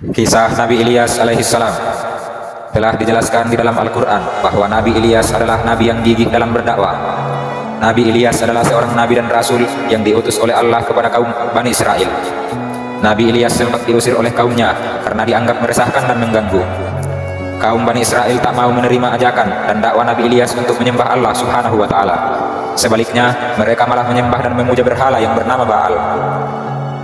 Kisah Nabi Ilyas alaihissalam telah dijelaskan di dalam Al-Quran bahwa Nabi Ilyas adalah nabi yang gigih dalam berdakwah. Nabi Ilyas adalah seorang nabi dan rasul yang diutus oleh Allah kepada kaum Bani Israel. Nabi Ilyas sempat diusir oleh kaumnya karena dianggap meresahkan dan mengganggu. Kaum Bani Israel tak mau menerima ajakan dan dakwah Nabi Ilyas untuk menyembah Allah Subhanahu wa Ta'ala. Sebaliknya, mereka malah menyembah dan memuja berhala yang bernama Baal.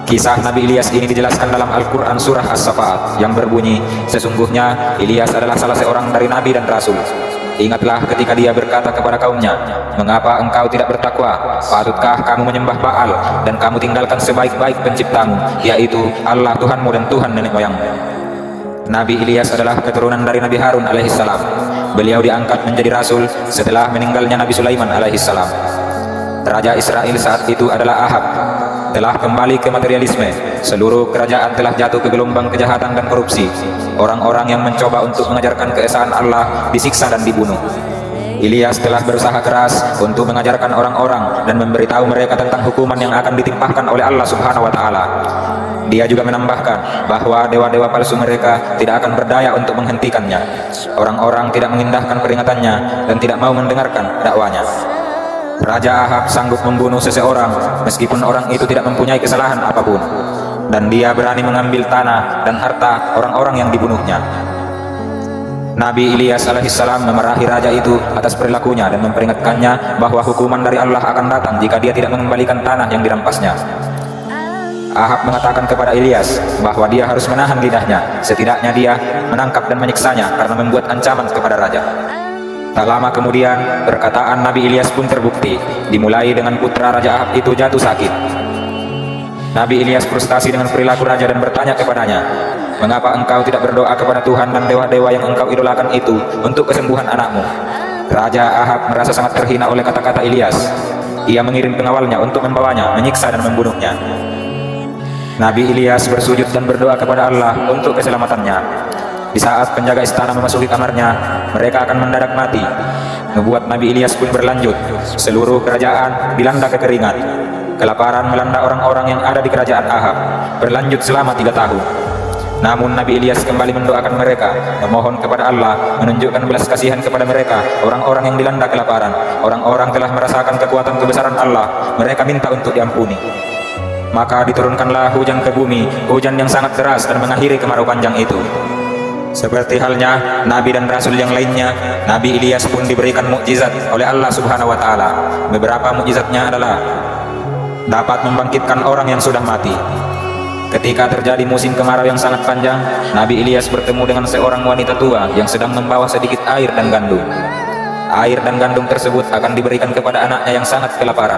Kisah Nabi Ilyas ini dijelaskan dalam Al-Quran surah As-Safaat yang berbunyi, sesungguhnya Ilyas adalah salah seorang dari nabi dan rasul. Ingatlah ketika dia berkata kepada kaumnya, mengapa engkau tidak bertakwa? Patutkah kamu menyembah Baal dan kamu tinggalkan sebaik-baik penciptamu, yaitu Allah Tuhanmu dan Tuhan nenek moyangmu. Nabi Ilyas adalah keturunan dari Nabi Harun alaihissalam. Beliau diangkat menjadi rasul setelah meninggalnya Nabi Sulaiman alaihissalam. Raja Israel saat itu adalah Ahab. Telah kembali ke materialisme, seluruh kerajaan telah jatuh ke gelombang kejahatan dan korupsi. Orang-orang yang mencoba untuk mengajarkan keesaan Allah disiksa dan dibunuh. Ilyas telah berusaha keras untuk mengajarkan orang-orang dan memberitahu mereka tentang hukuman yang akan ditimpahkan oleh Allah Subhanahu wa Ta'ala. Dia juga menambahkan bahwa dewa-dewa palsu mereka tidak akan berdaya untuk menghentikannya. Orang-orang tidak mengindahkan peringatannya dan tidak mau mendengarkan dakwanya. Raja Ahab sanggup membunuh seseorang meskipun orang itu tidak mempunyai kesalahan apapun, dan dia berani mengambil tanah dan harta orang-orang yang dibunuhnya. Nabi Ilyas alaihissalam memarahi raja itu atas perilakunya dan memperingatkannya bahwa hukuman dari Allah akan datang jika dia tidak mengembalikan tanah yang dirampasnya. Ahab mengatakan kepada Ilyas bahwa dia harus menahan lidahnya, setidaknya dia menangkap dan menyiksanya karena membuat ancaman kepada raja. Tak lama kemudian, perkataan Nabi Ilyas pun terbukti, dimulai dengan putra Raja Ahab itu jatuh sakit. Nabi Ilyas frustasi dengan perilaku raja dan bertanya kepadanya, mengapa engkau tidak berdoa kepada Tuhan dan dewa-dewa yang engkau idolakan itu untuk kesembuhan anakmu? Raja Ahab merasa sangat terhina oleh kata-kata Ilyas. Ia mengirim pengawalnya untuk membawanya, menyiksa dan membunuhnya. Nabi Ilyas bersujud dan berdoa kepada Allah untuk keselamatannya. Di saat penjaga istana memasuki kamarnya, mereka akan mendadak mati. Membuat Nabi Ilyas pun berlanjut. Seluruh kerajaan dilanda kekeringan. Kelaparan melanda orang-orang yang ada di kerajaan Ahab, berlanjut selama 3 tahun. Namun Nabi Ilyas kembali mendoakan mereka, memohon kepada Allah menunjukkan belas kasihan kepada mereka, orang-orang yang dilanda kelaparan. Orang-orang telah merasakan kekuatan kebesaran Allah, mereka minta untuk diampuni. Maka diturunkanlah hujan ke bumi, hujan yang sangat deras dan mengakhiri kemarau panjang itu. Seperti halnya nabi dan rasul yang lainnya, Nabi Ilyas pun diberikan mukjizat oleh Allah Subhanahu wa Ta'ala. Beberapa mukjizatnya adalah dapat membangkitkan orang yang sudah mati. Ketika terjadi musim kemarau yang sangat panjang, Nabi Ilyas bertemu dengan seorang wanita tua yang sedang membawa sedikit air dan gandum. Air dan gandum tersebut akan diberikan kepada anaknya yang sangat kelaparan.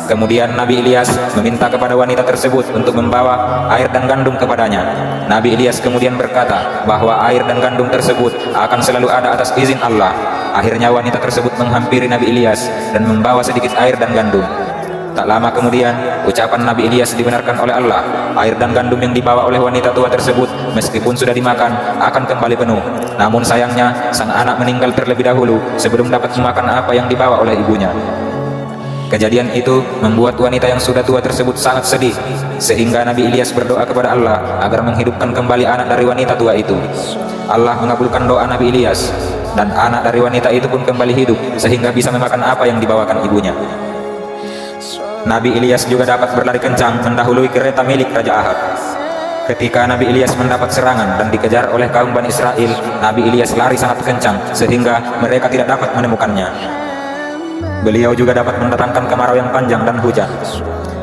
Kemudian Nabi Ilyas meminta kepada wanita tersebut untuk membawa air dan gandum kepadanya. Nabi Ilyas kemudian berkata bahwa air dan gandum tersebut akan selalu ada atas izin Allah. Akhirnya wanita tersebut menghampiri Nabi Ilyas dan membawa sedikit air dan gandum. Tak lama kemudian, ucapan Nabi Ilyas dibenarkan oleh Allah. Air dan gandum yang dibawa oleh wanita tua tersebut, meskipun sudah dimakan, akan kembali penuh. Namun sayangnya, sang anak meninggal terlebih dahulu sebelum dapat memakan apa yang dibawa oleh ibunya. Kejadian itu membuat wanita yang sudah tua tersebut sangat sedih, sehingga Nabi Ilyas berdoa kepada Allah agar menghidupkan kembali anak dari wanita tua itu. Allah mengabulkan doa Nabi Ilyas, dan anak dari wanita itu pun kembali hidup, sehingga bisa memakan apa yang dibawakan ibunya. Nabi Ilyas juga dapat berlari kencang mendahului kereta milik Raja Ahab. Ketika Nabi Ilyas mendapat serangan dan dikejar oleh kaum Bani Israel, Nabi Ilyas lari sangat kencang sehingga mereka tidak dapat menemukannya. Beliau juga dapat mendatangkan kemarau yang panjang dan hujan.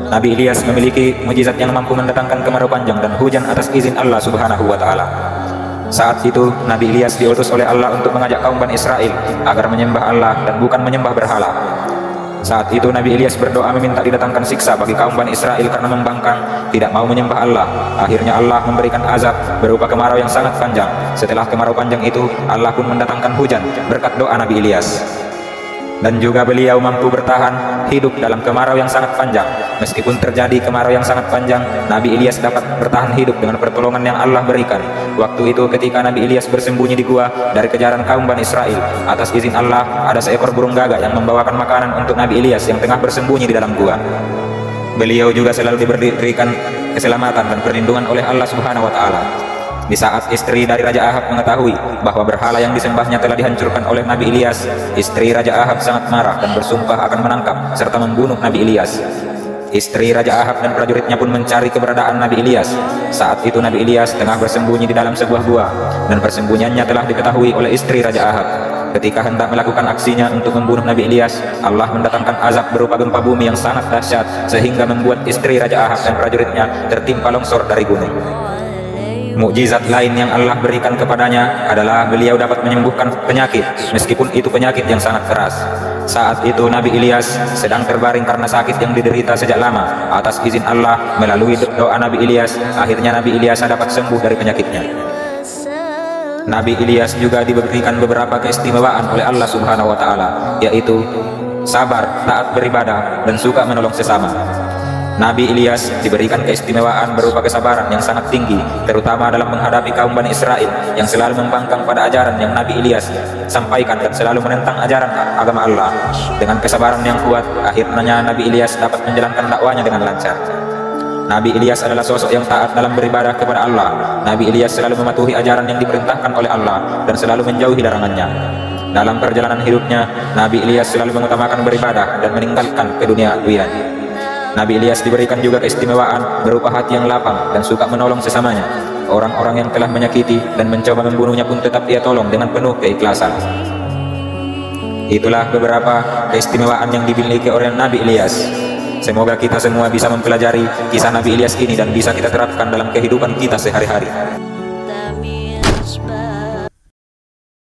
Nabi Ilyas memiliki mukjizat yang mampu mendatangkan kemarau panjang dan hujan atas izin Allah Subhanahu wa Ta'ala. Saat itu Nabi Ilyas diutus oleh Allah untuk mengajak kaum Bani Israel agar menyembah Allah dan bukan menyembah berhala. Saat itu Nabi Ilyas berdoa meminta didatangkan siksa bagi kaum Bani Israel karena membangkang, tidak mau menyembah Allah. Akhirnya Allah memberikan azab berupa kemarau yang sangat panjang. Setelah kemarau panjang itu, Allah pun mendatangkan hujan berkat doa Nabi Ilyas. Dan juga beliau mampu bertahan hidup dalam kemarau yang sangat panjang. Meskipun terjadi kemarau yang sangat panjang, Nabi Ilyas dapat bertahan hidup dengan pertolongan yang Allah berikan. Waktu itu ketika Nabi Ilyas bersembunyi di gua dari kejaran kaum Bani Israel, atas izin Allah ada seekor burung gagak yang membawakan makanan untuk Nabi Ilyas yang tengah bersembunyi di dalam gua. Beliau juga selalu diberikan keselamatan dan perlindungan oleh Allah Subhanahu wa Ta'ala. Di saat istri dari Raja Ahab mengetahui bahwa berhala yang disembahnya telah dihancurkan oleh Nabi Ilyas, istri Raja Ahab sangat marah dan bersumpah akan menangkap serta membunuh Nabi Ilyas. Istri Raja Ahab dan prajuritnya pun mencari keberadaan Nabi Ilyas. Saat itu Nabi Ilyas tengah bersembunyi di dalam sebuah gua, dan persembunyiannya telah diketahui oleh istri Raja Ahab. Ketika hendak melakukan aksinya untuk membunuh Nabi Ilyas, Allah mendatangkan azab berupa gempa bumi yang sangat dahsyat, sehingga membuat istri Raja Ahab dan prajuritnya tertimpa longsor dari gunung. Mukjizat lain yang Allah berikan kepadanya adalah beliau dapat menyembuhkan penyakit, meskipun itu penyakit yang sangat keras. Saat itu Nabi Ilyas sedang terbaring karena sakit yang diderita sejak lama. Atas izin Allah, melalui doa Nabi Ilyas, akhirnya Nabi Ilyas dapat sembuh dari penyakitnya. Nabi Ilyas juga diberikan beberapa keistimewaan oleh Allah Subhanahu wa Ta'ala, yaitu sabar, taat beribadah, dan suka menolong sesama. Nabi Ilyas diberikan keistimewaan berupa kesabaran yang sangat tinggi, terutama dalam menghadapi kaum Bani Israel yang selalu membangkang pada ajaran yang Nabi Ilyas sampaikan dan selalu menentang ajaran agama Allah. Dengan kesabaran yang kuat, akhirnya Nabi Ilyas dapat menjalankan dakwanya dengan lancar. Nabi Ilyas adalah sosok yang taat dalam beribadah kepada Allah. Nabi Ilyas selalu mematuhi ajaran yang diperintahkan oleh Allah dan selalu menjauhi larangannya. Dalam perjalanan hidupnya, Nabi Ilyas selalu mengutamakan beribadah dan meninggalkan keduniaan. Nabi Ilyas diberikan juga keistimewaan berupa hati yang lapang dan suka menolong sesamanya. Orang-orang yang telah menyakiti dan mencoba membunuhnya pun tetap ia tolong dengan penuh keikhlasan. Itulah beberapa keistimewaan yang dimiliki oleh Nabi Ilyas. Semoga kita semua bisa mempelajari kisah Nabi Ilyas ini dan bisa kita terapkan dalam kehidupan kita sehari-hari.